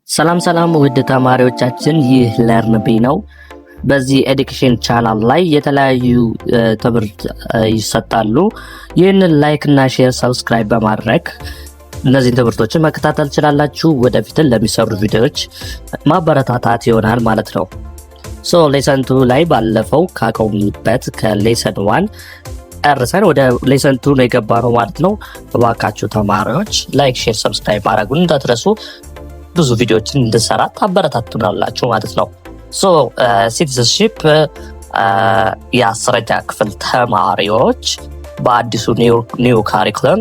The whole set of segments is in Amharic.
ሰላም ሰላም ውድ ተማሪዎቻችን፣ ይህ ለርንቢ ነው። በዚህ ኤዱኬሽን ቻናል ላይ የተለያዩ ትምህርት ይሰጣሉ። ይህንን ላይክ እና ሼር ሰብስክራይብ በማድረግ እነዚህ ትምህርቶችን መከታተል ትችላላችሁ። ወደፊት ለሚሰሩ ቪዲዮዎች ማበረታታት ይሆናል ማለት ነው። ሌሰን 2 ላይ ባለፈው ካቆምንበት ከሌሰን 1 እርሰን ወደ ሌሰን 2 ነው የገባነው ማለት ነው። እባካችሁ ተማሪዎች ላይክ ሼር ሰብስክራይብ ማድረጉን እንዳትረሱ። ብዙ ቪዲዮዎችን እንድንሰራ ታበረታቱናላችሁ ማለት ነው። ሲቲዝንሺፕ የአስረኛ ክፍል ተማሪዎች በአዲሱ ኒው ካሪኩለም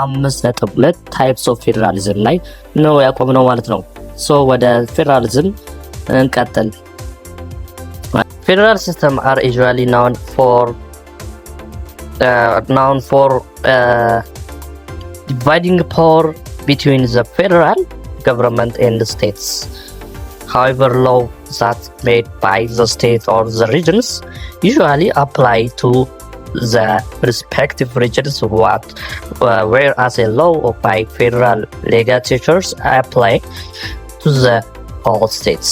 5.2 ታይፕስ ኦፍ ፌዴራሊዝም ላይ ነው ያቆምነው ማለት ነው። ወደ ፌዴራሊዝም እንቀጥል። ፌዴራል ሲስተም are usually known for dividing power between the federal government and the states. However, laws that made by the state or the regions usually apply to the respective regions, whereas a law by federal legislatures apply to the all states.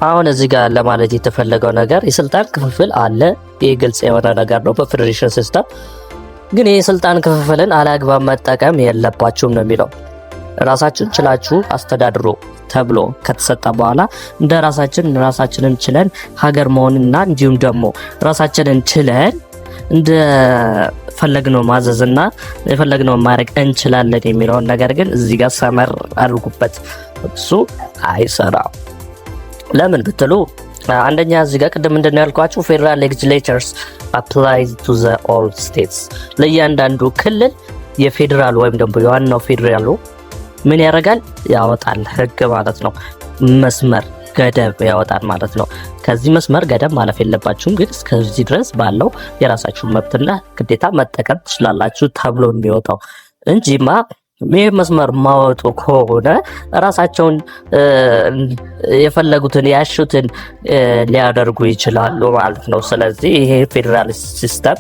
አሁን እዚህ ጋር ለማለት የተፈለገው ነገር የስልጣን ክፍፍል አለ። ይህ ግልጽ የሆነ ነገር ነው በፌዴሬሽን ሲስተም። ግን የስልጣን ክፍፍልን አላግባብ መጠቀም የለባችሁም ነው የሚለው። ራሳችን ችላችሁ አስተዳድሩ ተብሎ ከተሰጠ በኋላ እንደ ራሳችንን ችለን ሀገር መሆንና እንዲሁም ደግሞ ራሳችንን ችለን እንደ ፈለግነው ማዘዝና የፈለግነው ማድረግ እንችላለን የሚለውን ነገር ግን እዚህ ጋር ሰመር አድርጉበት። እሱ አይሰራም። ለምን ብትሉ አንደኛ እዚህ ጋር ቅድም እንደነው ያልኳችሁ ፌደራል ሌጅስሌቸርስ አፕላይ ቱ ዘ ኦል ስቴትስ። ለእያንዳንዱ ክልል የፌደራል ወይም ደግሞ የዋናው ፌደራሉ ምን ያደርጋል? ያወጣል ህግ ማለት ነው። መስመር ገደብ ያወጣል ማለት ነው። ከዚህ መስመር ገደብ ማለፍ የለባችሁም፣ ግን እስከዚህ ድረስ ባለው የራሳችሁን መብትና ግዴታ መጠቀም ትችላላችሁ ተብሎ የሚወጣው እንጂማ ይህ መስመር ማወጡ ከሆነ ራሳቸውን የፈለጉትን ያሹትን ሊያደርጉ ይችላሉ ማለት ነው። ስለዚህ ይሄ ፌዴራል ሲስተም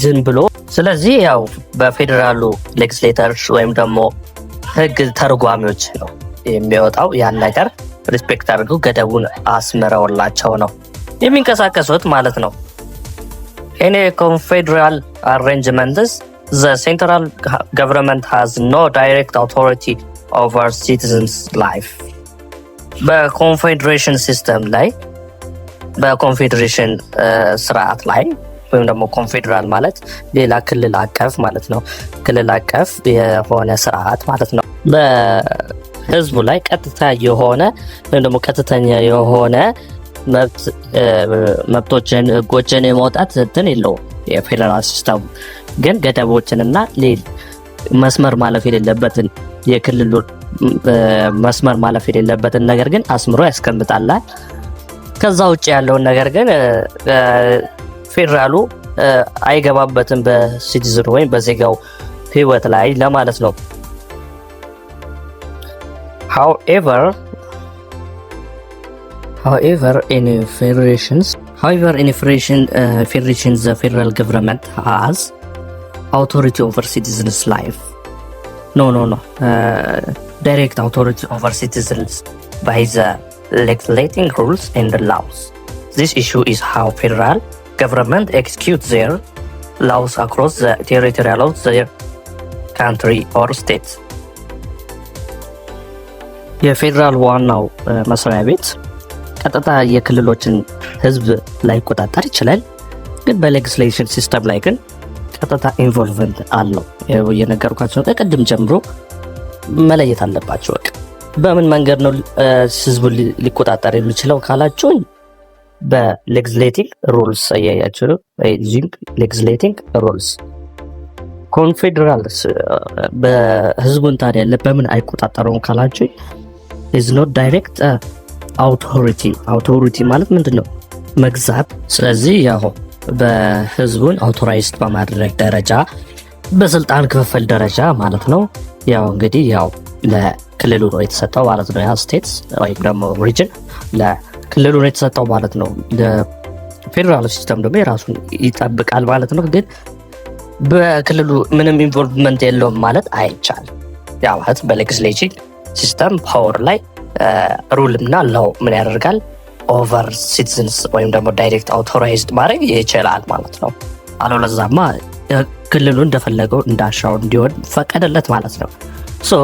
ዝም ብሎ ስለዚህ ያው በፌዴራሉ ሌጅስሌተርስ ወይም ደግሞ ህግ ተርጓሚዎች ነው የሚወጣው። ያን ነገር ሪስፔክት አድርገው ገደቡን አስምረውላቸው ነው የሚንቀሳቀሱት ማለት ነው። እኔ ኮንፌደራል አሬንጅመንትስ the central government has no direct authority over citizens' life. በኮንፌዴሬሽን ሲስተም ላይ በኮንፌዴሬሽን ስርዓት ላይ ወይም ደግሞ ኮንፌዴራል ማለት ሌላ ክልል አቀፍ ማለት ነው። ክልል አቀፍ የሆነ ስርዓት ማለት ነው። በህዝቡ ላይ ቀጥታ የሆነ ወይም ደግሞ ቀጥተኛ የሆነ መብቶችን ህጎችን የማውጣት እንትን የለውም የፌዴራል ሲስተም። ግን ገደቦችንና መስመር ማለፍ የሌለበትን የክልሉ መስመር ማለፍ የሌለበትን ነገር ግን አስምሮ ያስቀምጣል። ከዛ ውጭ ያለውን ነገር ግን ፌዴራሉ አይገባበትም በሲቲዝኑ ወይም በዜጋው ህይወት ላይ ለማለት ነው። However, in federations, the federal government has authority over citizens' life. No. Direct authority over citizens by the legislating rules and the laws. This issue is how federal government executes their laws across the territory of their country or state. የፌዴራል ዋናው መስሪያ ቤት ቀጥታ የክልሎችን ህዝብ ላይ ቆጣጣር ይችላል። ግን በሌጅስሌሽን ሲስተም ላይ ግን ቀጥታ ኢንቮልቭመንት አለው። የነገርኳችሁ ከቅድም ጀምሮ መለየት አለባችሁ። በቃ በምን መንገድ ነው ህዝቡ ሊቆጣጠር የሚችለው ካላችሁ በሌጅስሌቲንግ ሩልስ አያያችሁ ነው። ሌጅስሌቲንግ ሩልስ ኮንፌዴራልስ በህዝቡን ታዲያ በምን አይቆጣጠረውም ካላችሁ is not direct authority ማለት ምንድነው? መግዛት። ስለዚህ ያው በህዝቡን አውቶራይዝድ በማድረግ ደረጃ በስልጣን ክፍፍል ደረጃ ማለት ነው። ያው እንግዲህ ያው ለክልሉ ነው የተሰጠው ማለት ነው። ያ ስቴትስ ወይም ደግሞ ሪጅን ለክልሉ ነው የተሰጠው ማለት ነው። ፌዴራል ሲስተም ደግሞ የራሱን ይጠብቃል ማለት ነው። ግን በክልሉ ምንም ኢንቮልቭመንት የለውም ማለት አይቻልም። ያ ማለት በሌጅስሌቲቭ ሲስተም ፓወር ላይ ሩል እና ላው ምን ያደርጋል ኦቨር ሲቲዝንስ ወይም ደግሞ ዳይሬክት አውቶራይዝድ ማድረግ ይችላል ማለት ነው። አለበለዚያማ ክልሉ እንደፈለገው እንዳሻው እንዲሆን ፈቀደለት ማለት ነው። ሶ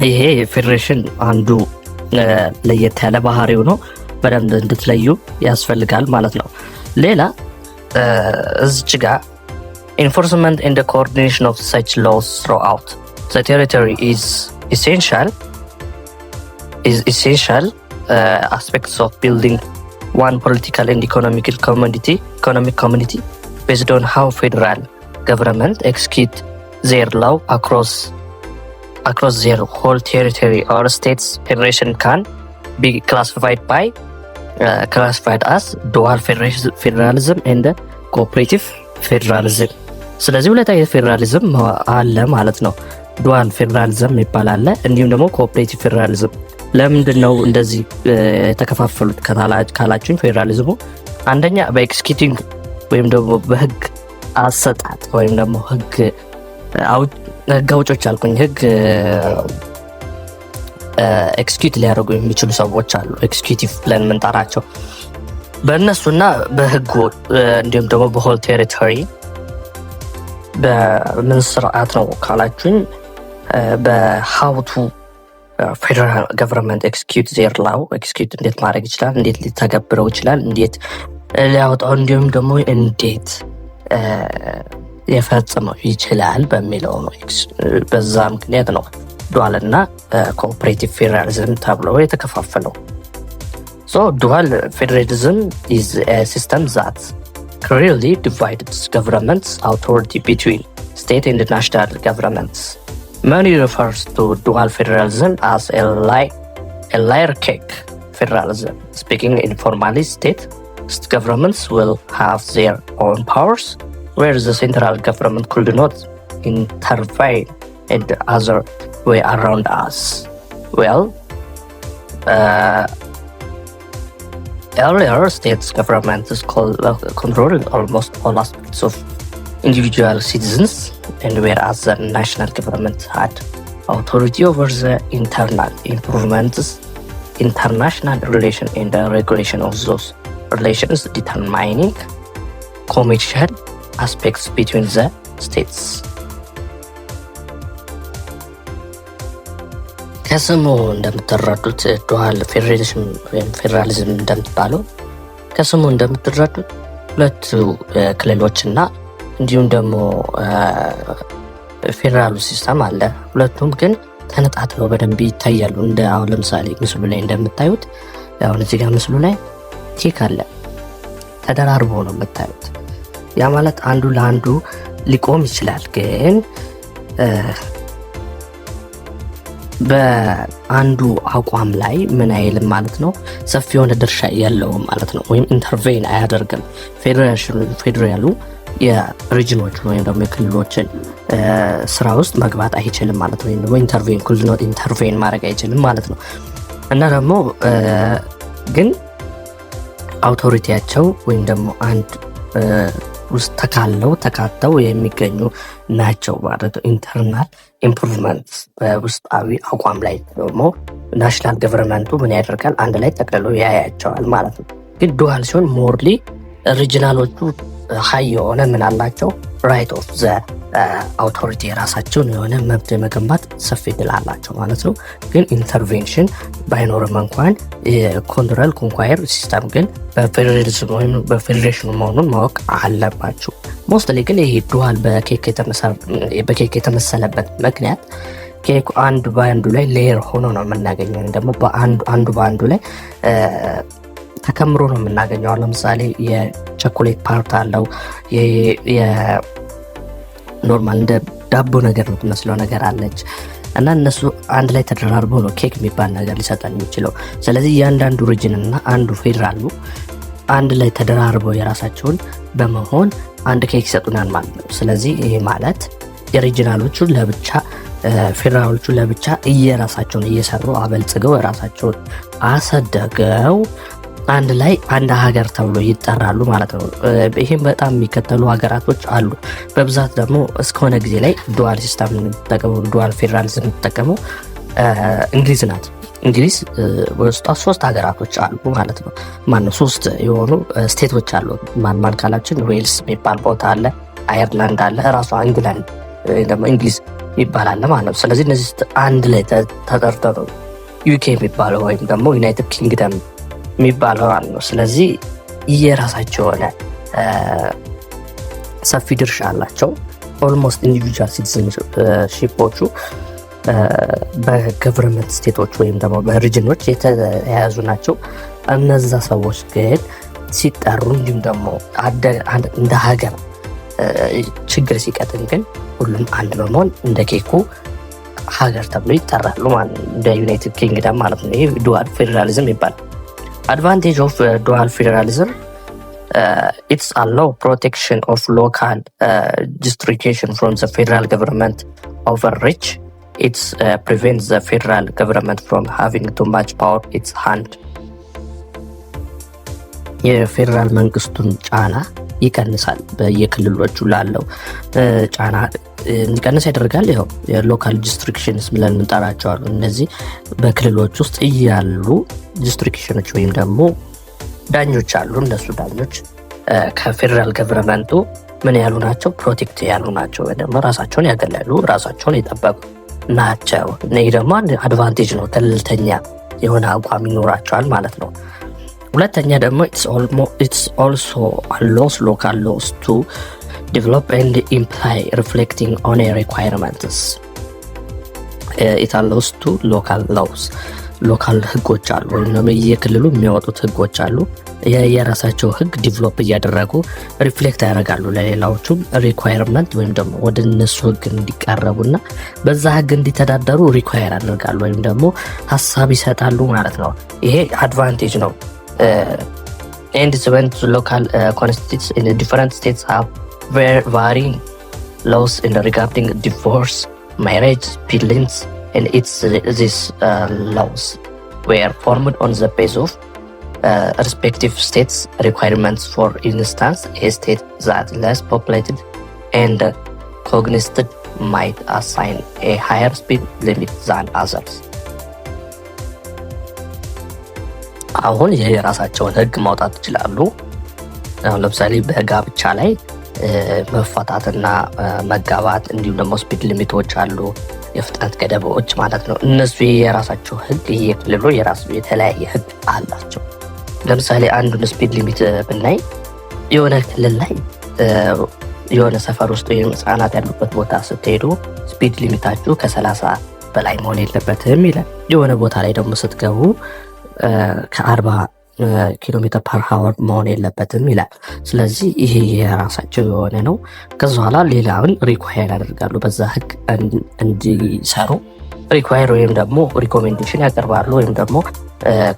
ይሄ ፌዴሬሽን አንዱ ለየት ያለ ባህሪው ነው። በደንብ እንድትለዩ ያስፈልጋል ማለት ነው። ሌላ እዚች ጋር enforcement and the coordination of such laws throughout the territory is essential aspects of building one political and economic community based on how federal government execute their law across their whole territory or states. Federation can be classified as dual federalism and cooperative federalism. ስለዚህ ሁለት አይነት ፌዴራሊዝም አለ ማለት ነው። ዱዋል ፌዴራሊዝም ይባላል፣ እንዲሁም ደግሞ ኮኦፕሬቲቭ ፌዴራሊዝም። ለምንድን ነው እንደዚህ የተከፋፈሉት ካላችሁኝ፣ ፌዴራሊዝሙ አንደኛ በኤክስኪዩቲንግ ወይም ደግሞ በህግ አሰጣጥ ወይም ደግሞ ህግ አውጮች አልኩኝ፣ ህግ ኤክስኪዩት ሊያደርጉ የሚችሉ ሰዎች አሉ፣ ኤክስኪዩቲቭ ብለን የምንጠራቸው በእነሱና በህጉ እንዲሁም ደግሞ በሆል ቴሪቶሪ በምን ስርዓት ነው ካላችሁኝ፣ በሀውቱ ፌደራል ገቨርንመንት ኤክስኪዩት ዜር ላው ኤክስኪዩት እንዴት ማድረግ ይችላል፣ እንዴት ሊተገብረው ይችላል፣ እንዴት ሊያወጣው እንዲሁም ደግሞ እንዴት የፈጽመው ይችላል በሚለው ነው። በዛ ምክንያት ነው ዱዋል እና ኮኦፕሬቲቭ ፌዴራሊዝም ተብሎ የተከፋፈለው። So dual federalism is a system that clearly divides government's authority between state and national governments. Many refers to dual federalism as a layer cake federalism. Speaking informally, state governments will have their own powers, whereas the central government could not intervene in the other way around us. Well, earlier states government is controlling almost all aspects of individual citizens, and whereas the national government had authority over the internal improvements, international relation and the regulation of those relations, determining commercial aspects between the states. ከስሙ እንደምትረዱት ዱዋል ፌዴሬሽን ወይም ፌዴራሊዝም እንደምትባለው ከስሙ እንደምትረዱት ሁለቱ ክልሎችና እንዲሁም ደግሞ ፌዴራሉ ሲስተም አለ። ሁለቱም ግን ተነጣጥለው በደንብ ይታያሉ። እንደ አሁን ለምሳሌ ምስሉ ላይ እንደምታዩት አሁን እዚህ ጋር ምስሉ ላይ ኬክ አለ፣ ተደራርቦ ነው የምታዩት። ያ ማለት አንዱ ለአንዱ ሊቆም ይችላል፣ ግን በአንዱ አቋም ላይ ምን አይልም ማለት ነው፣ ሰፊ የሆነ ድርሻ የለውም ማለት ነው፣ ወይም ኢንተርቬን አያደርግም። ፌዴራሉ የሪጅኖችን ወይም ደግሞ የክልሎችን ስራ ውስጥ መግባት አይችልም ማለት ነው፣ ወይም ደግሞ ኢንተርቬን ማድረግ አይችልም ማለት ነው። እና ደግሞ ግን አውቶሪቲያቸው ወይም ደግሞ አንድ ውስጥ ተካተው የሚገኙ ናቸው ማለት ነው። ኢንተርናል ኢምፕሩቭመንት በውስጣዊ አቋም ላይ ደግሞ ናሽናል ገቨርንመንቱ ምን ያደርጋል፣ አንድ ላይ ጠቅልሎ ያያቸዋል ማለት ነው። ግን ዱዋል ሲሆን ሞርሊ ሪጂናሎቹ ሀይ የሆነ ምን አላቸው፣ ራይት ኦፍ ዘ አውቶሪቲ የራሳቸውን የሆነ መብት የመገንባት ሰፊ ድል አላቸው ማለት ነው። ግን ኢንተርቬንሽን ባይኖርም እንኳን የኮንትሮል ኮንኳየር ሲስተም ግን በፌዴሬሽኑ መሆኑን ማወቅ አለባችሁ። ሞስትሊ ግን ይሄ ዱዋል በኬክ የተመሰለበት ምክንያት ኬኩ አንዱ በአንዱ ላይ ሌየር ሆኖ ነው የምናገኘው፣ ወይም ደግሞ አንዱ በአንዱ ላይ ተከምሮ ነው የምናገኘው። ለምሳሌ የቸኮሌት ፓርት አለው፣ ኖርማል እንደ ዳቦ ነገር ነው የምትመስለው ነገር አለች፣ እና እነሱ አንድ ላይ ተደራርበው ነው ኬክ የሚባል ነገር ሊሰጠን የሚችለው። ስለዚህ እያንዳንዱ ሪጅን እና አንዱ ፌዴራሉ አንድ ላይ ተደራርበው የራሳቸውን በመሆን አንድ ኬክ ይሰጡናል ማለት ነው። ስለዚህ ይሄ ማለት የሪጅናሎቹ ለብቻ ፌዴራሎቹ ለብቻ እየራሳቸውን እየሰሩ አበልጽገው የራሳቸውን አሰደገው አንድ ላይ አንድ ሀገር ተብሎ ይጠራሉ ማለት ነው። ይህም በጣም የሚከተሉ ሀገራቶች አሉ። በብዛት ደግሞ እስከሆነ ጊዜ ላይ ዱዋል ሲስተም የምትጠቀመው ዱዋል ፌዴራሊዝም የምትጠቀመው እንግሊዝ ናት። እንግሊዝ በውስጧ 3 ሀገራቶች አሉ ማለት ነው። ማነው 3 የሆኑ ስቴቶች አሉ። ማን ካላችን ዌልስ የሚባል ቦታ አለ፣ አየርላንድ አለ፣ ራሷ እንግላንድ ደግሞ እንግሊዝ ይባላል ማለት ነው። ስለዚህ እነዚህ አንድ ላይ ተጠርተው ዩኬ የሚባለው ወይም ደግሞ ዩናይትድ ኪንግደም የሚባለው ነው። ስለዚህ የራሳቸው የሆነ ሰፊ ድርሻ አላቸው። ኦልሞስት ኢንዲቪጁዋል ሲቲዝንሺፖቹ በገቨርንመንት ስቴቶች ወይም ደግሞ በሪጅኖች የተያያዙ ናቸው። እነዛ ሰዎች ግን ሲጠሩ እንዲሁም ደግሞ እንደ ሀገር ችግር ሲቀጥም ግን ሁሉም አንድ በመሆን እንደ ኬኩ ሀገር ተብሎ ይጠራሉ ማለት ነው። እንደ ዩናይትድ ኪንግደም ማለት ነው። ይህ ዱዋል ፌዴራሊዝም ይባላል። Advantage of dual federalism, it's allow protection of local jurisdiction from the federal government overreach. It prevents the federal government from having too much power in its hand. የፌዴራል መንግስቱን ጫና ይቀንሳል። በየክልሎቹ ላለው ጫና እንዲቀንስ ያደርጋል። ይኸው የሎካል ዲስትሪክሽንስ ብለን እንጠራቸው አሉ። እነዚህ በክልሎች ውስጥ እያሉ ዲስትሪክሽኖች ወይም ደግሞ ዳኞች አሉ። እነሱ ዳኞች ከፌዴራል ገቨርንመንቱ ምን ያሉ ናቸው? ፕሮቴክት ያሉ ናቸው፣ ወይ ደግሞ ራሳቸውን ያገላሉ፣ ራሳቸውን የጠበቁ ናቸው። ይህ ደግሞ አድቫንቴጅ ነው። ገለልተኛ የሆነ አቋም ይኖራቸዋል ማለት ነው። ሁለተኛ ደግሞ it's also allows local laws to develop and imply reflecting on a requirements. It allows to local laws, ሎካል ህጎች አሉ ወይም ደግሞ የክልሉ የሚያወጡት ህጎች አሉ። የራሳቸው ህግ ዲቨሎፕ እያደረጉ ሪፍሌክት ያደርጋሉ ለሌላዎቹም ሪኳየርመንት ወይም ደግሞ ወደ እነሱ ህግ እንዲቀረቡና በዛ ህግ እንዲተዳደሩ ሪኳየር ያደርጋሉ ወይም ደግሞ ሀሳብ ይሰጣሉ ማለት ነው። ይሄ አድቫንቴጅ ነው። and when local constitutes in different states have varying laws in regarding divorce, marriage, siblings, and these laws were formed on the basis of respective states' requirements. For instance, a state that less populated and cognizant might assign a higher speed limit than others. አሁን የራሳቸውን ህግ ማውጣት ይችላሉ። አሁን ለምሳሌ በጋብቻ ላይ መፋታትና መጋባት እንዲሁም ደግሞ ስፒድ ሊሚቶች አሉ፣ የፍጥነት ገደቦች ማለት ነው። እነሱ የራሳቸው ህግ የክልሉ የራሱ የተለያየ ህግ አላቸው። ለምሳሌ አንዱን ስፒድ ሊሚት ብናይ የሆነ ክልል ላይ የሆነ ሰፈር ውስጥ ወይም ህጻናት ያሉበት ቦታ ስትሄዱ ስፒድ ሊሚታችሁ ከ30 በላይ መሆን የለበትም ይላል። የሆነ ቦታ ላይ ደግሞ ስትገቡ ከ40 ኪሎ ሜትር ፐር ሃወር መሆን የለበትም ይላል። ስለዚህ ይሄ የራሳቸው የሆነ ነው። ከዛ በኋላ ሌላውን ሪኳየር ያደርጋሉ፣ በዛ ህግ እንዲሰሩ ሪኳየር ወይም ደግሞ ሪኮሜንዴሽን ያቀርባሉ፣ ወይም ደግሞ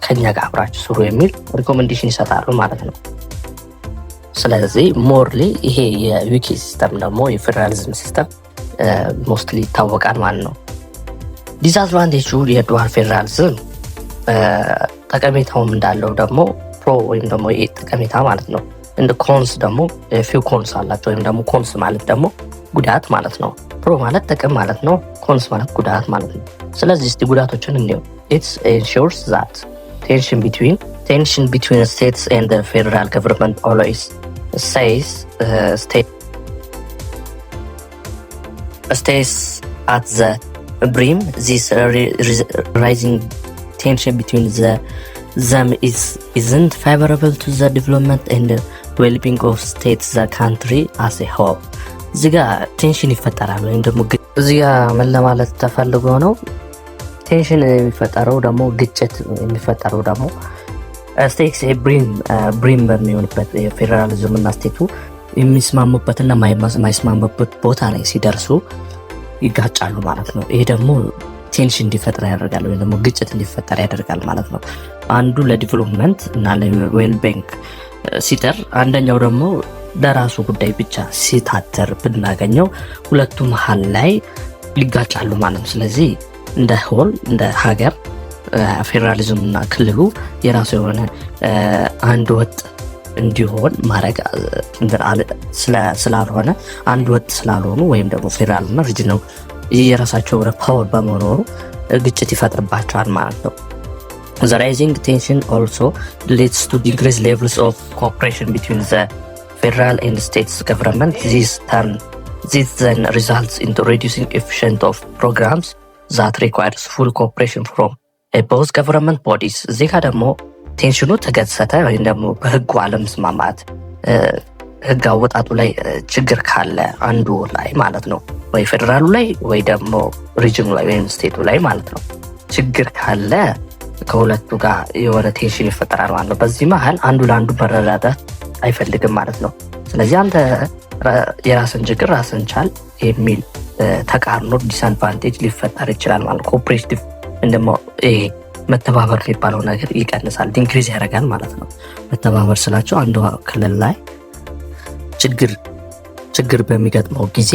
ከኛ ጋር አብራችሁ ስሩ የሚል ሪኮሜንዴሽን ይሰጣሉ ማለት ነው። ስለዚህ ሞርሊ ይሄ የዩኬ ሲስተም ደግሞ የፌዴራሊዝም ሲስተም ሞስትሊ ይታወቃል ማለት ነው። ዲስአድቫንቴጁ የዱዋል ፌዴራሊዝም ጠቀሜታውም እንዳለው ደግሞ ፕሮ ወይም ደግሞ ይሄ ጠቀሜታ ማለት ነው። እንደ ኮንስ ደግሞ ፊው ኮንስ አላቸው። ወይም ደግሞ ኮንስ ማለት ደግሞ ጉዳት ማለት ነው። ፕሮ ማለት ጥቅም ማለት ነው። ኮንስ ማለት ጉዳት ማለት ነው። ስለዚህ እስቲ ጉዳቶችን እንየው። it ensures that tension between states and the federal government always stays at the brim. This rising tension between them isn't favorable to the development and well-being of states, the country as a whole. እዚጋ ቴንሽን ይፈጠራል ወይም ደግሞ እዚጋ ምን ለማለት ተፈልጎ ነው? ቴንሽን የሚፈጠረው ደግሞ ግጭት የሚፈጠረው ደግሞ ስቴትስ ብሪም በሚሆንበት የፌዴራሊዝም እና ስቴቱ የሚስማሙበትና ማይስማሙበት ቦታ ላይ ሲደርሱ ይጋጫሉ ማለት ነው። ይሄ ደግሞ ቴንሽን እንዲፈጠር ያደርጋል ወይም ደግሞ ግጭት እንዲፈጠር ያደርጋል ማለት ነው። አንዱ ለዲቨሎፕመንት እና ለዌል ባንክ ሲጠር፣ አንደኛው ደግሞ ለራሱ ጉዳይ ብቻ ሲታተር ብናገኘው ሁለቱ መሀል ላይ ሊጋጫሉ ማለት ነው። ስለዚህ እንደ ሆል እንደ ሀገር ፌዴራሊዝም እና ክልሉ የራሱ የሆነ አንድ ወጥ እንዲሆን ማድረግ ስላልሆነ አንድ ወጥ ስላልሆኑ ወይም ደግሞ ፌዴራል እና ሪጅን ነው የራሳቸው ፓወር በመኖሩ ግጭት ይፈጥርባቸዋል ማለት ነው። The rising tension also leads to decreased levels of cooperation between the federal and states government. This then results into reducing efficiency of programs that requires full cooperation from both government bodies. እዚህ ጋር ደግሞ ቴንሽኑ ተገሰተ ወይም ደግሞ በህጉ አለመስማማት ህግ አወጣጡ ላይ ችግር ካለ አንዱ ላይ ማለት ነው ወይ ፌደራሉ ላይ ወይ ደግሞ ሪጅኑ ላይ ወይም ስቴቱ ላይ ማለት ነው ችግር ካለ ከሁለቱ ጋር የሆነ ቴንሽን ይፈጠራል ማለት ነው። በዚህ መሀል አንዱ ለአንዱ መረዳዳት አይፈልግም ማለት ነው። ስለዚህ አንተ የራስን ችግር ራስን ቻል የሚል ተቃርኖ ዲስአድቫንቴጅ ሊፈጠር ይችላል ማለት ኮኦፕሬቲቭ እንደሞ መተባበር የሚባለው ነገር ይቀንሳል፣ ኢንክሪዝ ያደርጋል ማለት ነው። መተባበር ስላቸው አንዱ ክልል ላይ ችግር በሚገጥመው ጊዜ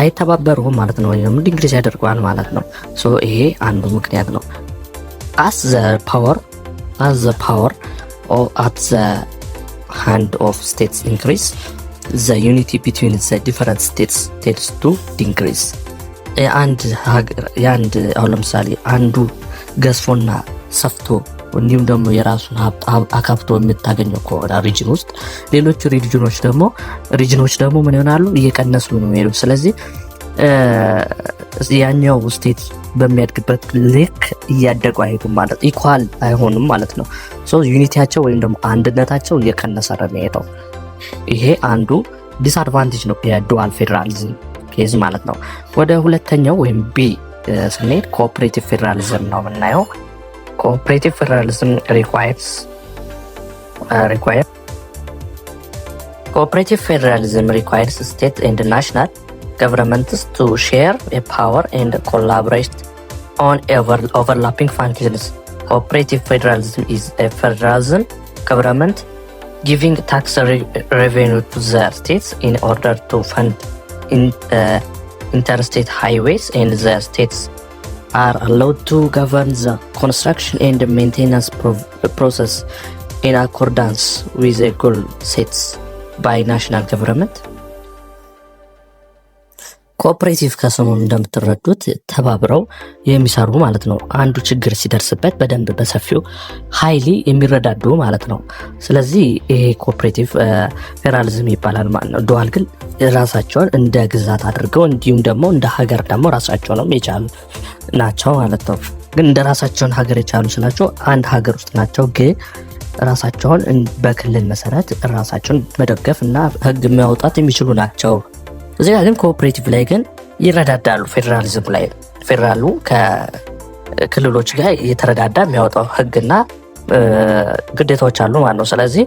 አይተባበሩም ማለት ነው፣ ወይም ኢንክሪዝ ያደርጋል ማለት ነው። ሶ ይሄ አንዱ ምክንያት ነው። as the power at the hand of states increase, the unity between the different states tends to decrease. አንድ አሁን ለምሳሌ አንዱ ገዝፎና ሰፍቶ እንዲሁም ደግሞ የራሱን ሀብት አካብቶ የምታገኘው ከሆነ ሪጅን ውስጥ ሌሎች ሪጅኖች ደግሞ ምን ይሆናሉ? እየቀነሱ ነው የሚሄዱ። ስለዚህ ያኛው ስቴት በሚያድግበት ልክ እያደጉ አይሄዱም ማለት ኢኳል አይሆንም ማለት ነው። ሶ ዩኒቲያቸው ወይም ደግሞ አንድነታቸው እየቀነሰ ነው የሚሄደው። ይሄ አንዱ ዲስአድቫንቴጅ ነው የዱዋል ፌዴራሊዝም ኬዝ ማለት ነው። ወደ ሁለተኛው ወይም ቢ ስንሄድ ኮኦፕሬቲቭ ፌዴራሊዝም ነው የምናየው። ኮኦፕሬቲቭ ፌዴራሊዝም requires state and national governments to share a power and collaborate on overlapping functions. Cooperative federalism is a federalism government giving tax revenue to the states in order to fund interstate highways, and the states are allowed to govern the construction and maintenance process in accordance with a goal set by national government. ኮኦፕሬቲቭ ከሰሞኑ እንደምትረዱት ተባብረው የሚሰሩ ማለት ነው። አንዱ ችግር ሲደርስበት በደንብ በሰፊው ሃይሊ የሚረዳዱ ማለት ነው። ስለዚህ ይሄ ኮኦፕሬቲቭ ፌዴራሊዝም ይባላል ማለት ነው። ዱዋል ግን ራሳቸውን እንደ ግዛት አድርገው እንዲሁም ደግሞ እንደ ሀገር ደግሞ ራሳቸውንም የቻሉ ናቸው ማለት ነው። ግን እንደ ራሳቸውን ሀገር የቻሉ ስላቸው አንድ ሀገር ውስጥ ናቸው፣ ግን ራሳቸውን በክልል መሰረት ራሳቸውን መደገፍ እና ህግ የሚያወጣት የሚችሉ ናቸው። እዚህ ጋር ግን ኮኦፕሬቲቭ ላይ ግን ይረዳዳሉ። ፌዴራሊዝም ላይ ፌዴራሉ ከክልሎች ጋር እየተረዳዳ የሚያወጣው ህግና ግዴታዎች አሉ ማለት ነው። ስለዚህ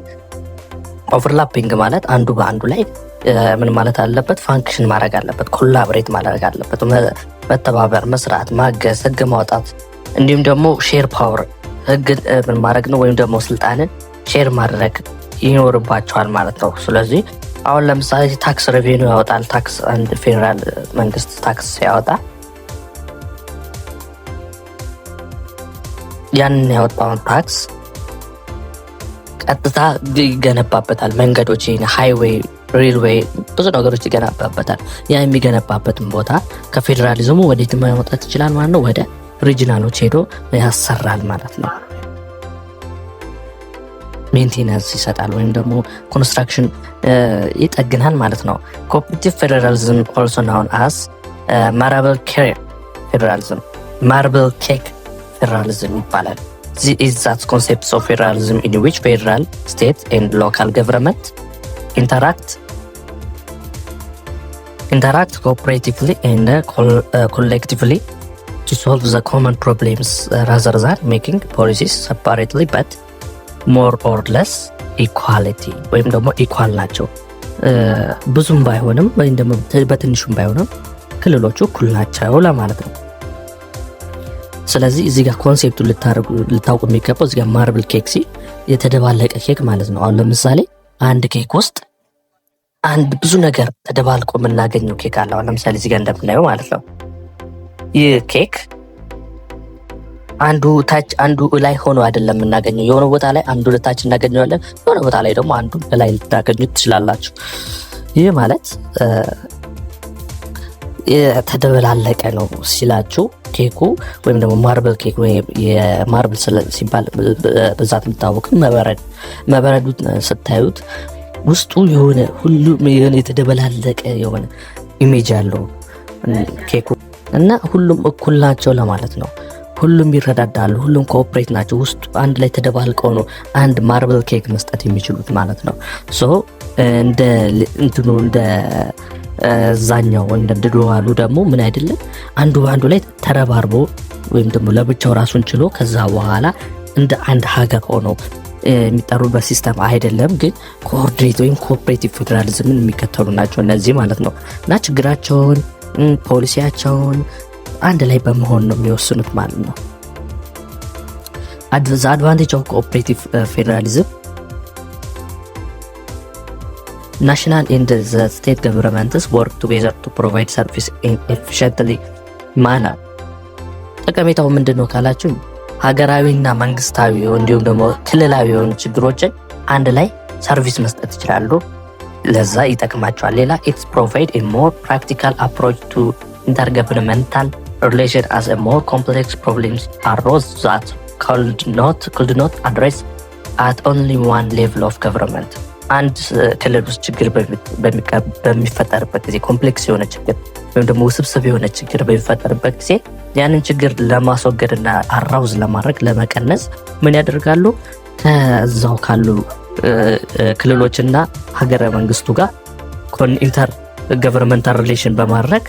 ኦቨርላፒንግ ማለት አንዱ በአንዱ ላይ ምን ማለት አለበት? ፋንክሽን ማድረግ አለበት፣ ኮላቦሬት ማድረግ አለበት፣ መተባበር፣ መስራት፣ ማገዝ፣ ህግ ማውጣት እንዲሁም ደግሞ ሼር ፓወር ህግ ምን ማድረግ ነው ወይም ደግሞ ስልጣንን ሼር ማድረግ ይኖርባቸዋል ማለት ነው። ስለዚህ አሁን ለምሳሌ ታክስ ሬቬኒው ያወጣል። ታክስ አንድ ፌዴራል መንግስት ታክስ ያወጣ ያንን ያወጣውን ታክስ ቀጥታ ይገነባበታል። መንገዶች፣ ሃይዌይ፣ ሬልዌይ ብዙ ነገሮች ይገነባበታል። ያ የሚገነባበትን ቦታ ከፌዴራሊዝሙ ወዴት ማውጣት ይችላል ማለት ነው? ወደ ሪጂናሎች ሄዶ ያሰራል ማለት ነው። ሜንቴናንስ ይሰጣል ወይም ደግሞ ኮንስትራክሽን ይጠግናል ማለት ነው። ኮኦፕሬቲቭ ፌዴራሊዝም ኦልሶ ናውን አስ ማርብል ኬክ ፌዴራሊዝም ይባላል። This is that concept of federalism in which federal, state and local government interact cooperatively and collectively to solve the common problems rather than making policies separately but more or less equality ወይም ደግሞ ኢኳል ናቸው። ብዙም ባይሆንም ወይም ደግሞ በትንሹም ባይሆንም ክልሎቹ እኩል ናቸው ለማለት ነው። ስለዚህ እዚህ ጋር ኮንሴፕቱን ልታውቁ የሚገባው እዚህ ጋር ማርብል ኬክ የተደባለቀ ኬክ ማለት ነው። አሁን ለምሳሌ አንድ ኬክ ውስጥ አንድ ብዙ ነገር ተደባልቆ የምናገኘው ኬክ አለ። አሁን ለምሳሌ እዚህ ጋር እንደምናየው ማለት ነው። ይህ ኬክ አንዱ ታች አንዱ ላይ ሆኖ አይደለም የምናገኘው። የሆነ ቦታ ላይ አንዱ ታች እናገኘዋለን፣ የሆነ ቦታ ላይ ደግሞ አንዱ ላይ ልታገኙት ትችላላችሁ። ይህ ማለት የተደበላለቀ ነው ሲላችሁ ኬኩ ወይም ደግሞ ማርብል ኬክ ወይም የማርብል ሲባል በዛት የምታወቅ መበረዱ ስታዩት ውስጡ የሆነ ሁሉም የሆነ የተደበላለቀ የሆነ ኢሜጅ ያለው ኬኩ እና ሁሉም እኩል ናቸው ለማለት ነው። ሁሉም ይረዳዳሉ፣ ሁሉም ኮኦፕሬት ናቸው። ውስጡ አንድ ላይ ተደባልቀው ነው አንድ ማርብል ኬክ መስጠት የሚችሉት ማለት ነው። ሶ እንደ ዛኛው እንደ ድዶዋሉ ደግሞ ምን አይደለም አንዱ በአንዱ ላይ ተረባርቦ ወይም ደግሞ ለብቻው ራሱን ችሎ ከዛ በኋላ እንደ አንድ ሀገር ሆኖ የሚጠሩበት ሲስተም አይደለም። ግን ኮኦርዲኔት ወይም ኮኦፕሬቲቭ ፌዴራሊዝምን የሚከተሉ ናቸው እነዚህ ማለት ነው። እና ችግራቸውን ፖሊሲያቸውን አንድ ላይ በመሆን ነው የሚወስኑት ማለት ነው። the advantage of cooperative federalism: national and the state governments work together to provide service in efficiently manner። ጠቀሜታው ምንድነው ካላችሁ ሀገራዊና መንግስታዊ እንዲሁም ደግሞ ክልላዊ የሆኑ ችግሮችን አንድ ላይ ሰርቪስ መስጠት ይችላሉ። ለዛ ይጠቅማቸዋል። ሌላ it's provide a more practical approach to intergovernmental relation as a more complex problems arose that could not address at only one level of government። አንድ ክልል ውስጥ ችግር በሚፈጠርበት ጊዜ ኮምፕሌክስ የሆነ ችግር ወይም ደግሞ ውስብስብ የሆነ ችግር በሚፈጠርበት ጊዜ ያንን ችግር ለማስወገድና አራውዝ ለማድረግ ለመቀነስ ምን ያደርጋሉ? ከዛው ካሉ ክልሎችና ሀገረ መንግስቱ ጋር ኢንተር ገቨርንመንታል ሪሌሽን በማድረግ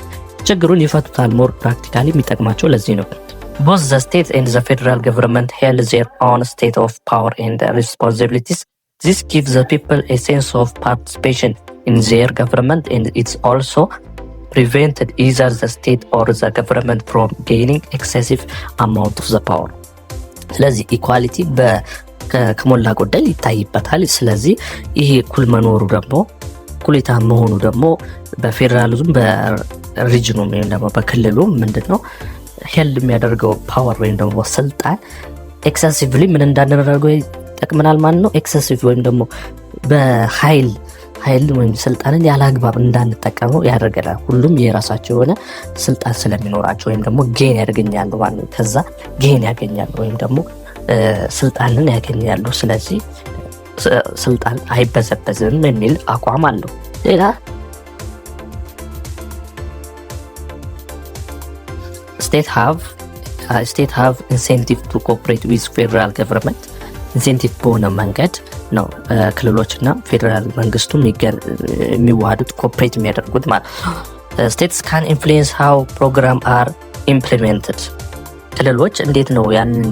ችግሩን ይፈቱታል። ሞር ፕራክቲካሊ የሚጠቅማቸው ለዚህ ነው። both the state and the federal government held their own state of power and responsibilities. This gives the people a sense of participation in their government, and it's also prevented either the state or the government from gaining excessive amount of the power. ስለዚህ ኢኳሊቲ ከሞላ ጎደል ይታይበታል። ስለዚህ ይሄ እኩል መኖሩ ደግሞ እኩልታ መሆኑ ደግሞ በፌዴራሊዝም በሪጅኑ ወይም ደግሞ በክልሉ ምንድነው ሄልድ የሚያደርገው ፓወር ወይም ደግሞ ስልጣን ኤክሰሲቭሊ ምን እንዳደረገው ይጠቅመናል ማለት ነው። ኤክሰሲቭ ወይም ደግሞ በኃይል ወይም ስልጣንን ያለ አግባብ እንዳንጠቀመው ያደርገናል። ሁሉም የራሳቸው የሆነ ስልጣን ስለሚኖራቸው ወይም ደግሞ ጌን ያገኛሉ ማለት ነው። ከዛ ጌን ያገኛሉ ወይም ደግሞ ስልጣንን ያገኛሉ። ስለዚህ ስልጣን አይበዘበዝም የሚል አቋም አለው። ሌላ state have incentive to cooperate with federal government። ኢንሴንቲቭ በሆነ መንገድ ነው ክልሎችና ፌዴራል መንግስቱ የሚዋሃዱት ኮኦፕሬት የሚያደርጉት ማለት ነው። states can influence how program are implemented። ክልሎች እንዴት ነው ያንን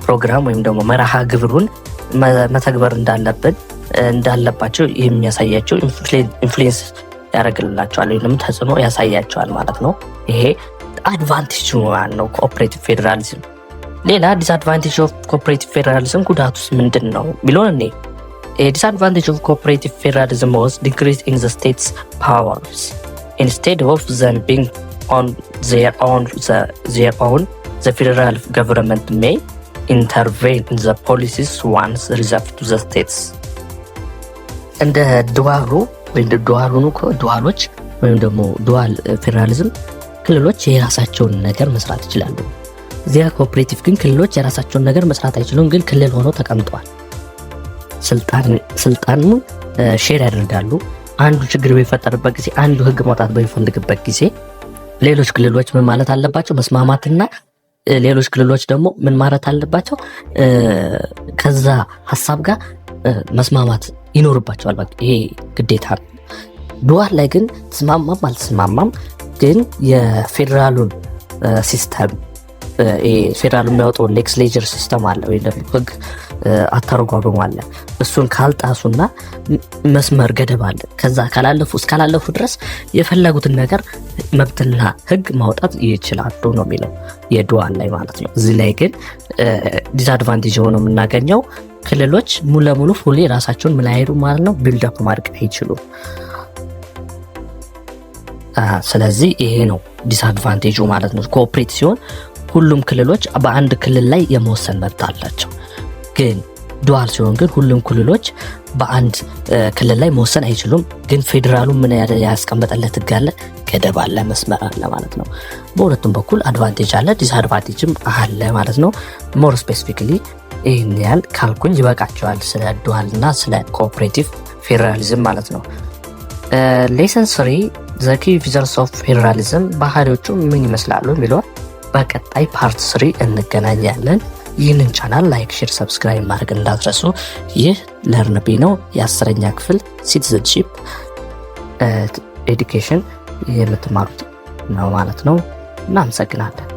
ፕሮግራም ወይም ደግሞ መርሃ ግብሩን መተግበር እንዳለባቸው የሚያሳያቸው ኢንፍሉዌንስ ያደርግላቸዋል ወይም ተጽዕኖ ያሳያቸዋል ማለት ነው። ይሄ አድቫንቴጅ ነው ኮኦፕሬቲቭ ፌዴራሊዝም። ሌላ ዲስአድቫንቴጅ ኦፍ ኮኦፕሬቲቭ ፌዴራሊዝም ጉዳቱስ ምንድን ነው ቢሎን እኔ ዲስአድቫንቴጅ ኦፍ ኮኦፕሬቲቭ ፌዴራሊዝም was decrease in the state's powers. Instead of them being on their own, the federal government may intervene in the policies once reserved to the states. እንደ ዱዋሎች ወይም ደግሞ ዱዋል ፌዴራሊዝም ክልሎች የራሳቸውን ነገር መስራት ይችላሉ። እዚያ ኮኦፕሬቲቭ ግን ክልሎች የራሳቸውን ነገር መስራት አይችሉም፣ ግን ክልል ሆነው ተቀምጠዋል። ስልጣኑን ሼር ያደርጋሉ። አንዱ ችግር በሚፈጠርበት ጊዜ፣ አንዱ ህግ ማውጣት በሚፈልግበት ጊዜ ሌሎች ክልሎች ምን ማለት አለባቸው? መስማማትና ሌሎች ክልሎች ደግሞ ምን ማለት አለባቸው? ከዛ ሀሳብ ጋር መስማማት ይኖርባቸዋል። በቃ ይሄ ግዴታ ነው። ዱዋል ላይ ግን ተስማማም አልተስማማም ግን የፌዴራሉን ሲስተም ፌዴራሉ የሚያወጣው ሌጅስሌቸር ሲስተም አለ ወይ ደግሞ ህግ አተረጓጎም አለ። እሱን ካልጣሱና መስመር ገደብ አለ። ከዛ እስካላለፉ ድረስ የፈለጉትን ነገር መብትና ህግ ማውጣት ይችላሉ ነው የሚለው የዱዋል ላይ ማለት ነው። እዚህ ላይ ግን ዲስአድቫንቴጅ ሆነው የምናገኘው ክልሎች ሙሉ ለሙሉ ፉሊ ራሳቸውን ምን አይሄዱ ማለት ነው ቢልድ አፕ ማድረግ አይችሉም። ስለዚህ ይሄ ነው ዲስአድቫንቴጁ ማለት ነው። ኮኦፕሬት ሲሆን ሁሉም ክልሎች በአንድ ክልል ላይ የመወሰን መብት አላቸው። ግን ዱዋል ሲሆን ግን ሁሉም ክልሎች በአንድ ክልል ላይ መወሰን አይችሉም። ግን ፌዴራሉ ምን ያስቀመጠለት ህግ አለ፣ ገደብ አለ፣ መስመር አለ ማለት ነው። በሁለቱም በኩል አድቫንቴጅ አለ፣ ዲስአድቫንቴጅም አለ ማለት ነው። ሞር ስፔሲፊካሊ ይህን ያህል ካልኩኝ ይበቃቸዋል ስለ ዱዋልና ስለ ኮኦፕሬቲቭ ፌዴራሊዝም ማለት ነው። ሌሰን 3 ዘ ኪ ፊቸርስ ኦፍ ፌዴራሊዝም ባህሪዎቹ ምን ይመስላሉ የሚለው በቀጣይ ፓርት 3 እንገናኛለን። ይህንን ቻናል ላይክ፣ ሼር፣ ሰብስክራይብ ማድረግ እንዳትረሱ። ይህ ለርንቢ ነው፣ የ10ኛ ክፍል ሲቲዝንሺፕ ኤዱኬሽን የምትማሩት ነው ማለት ነው። እናመሰግናለን።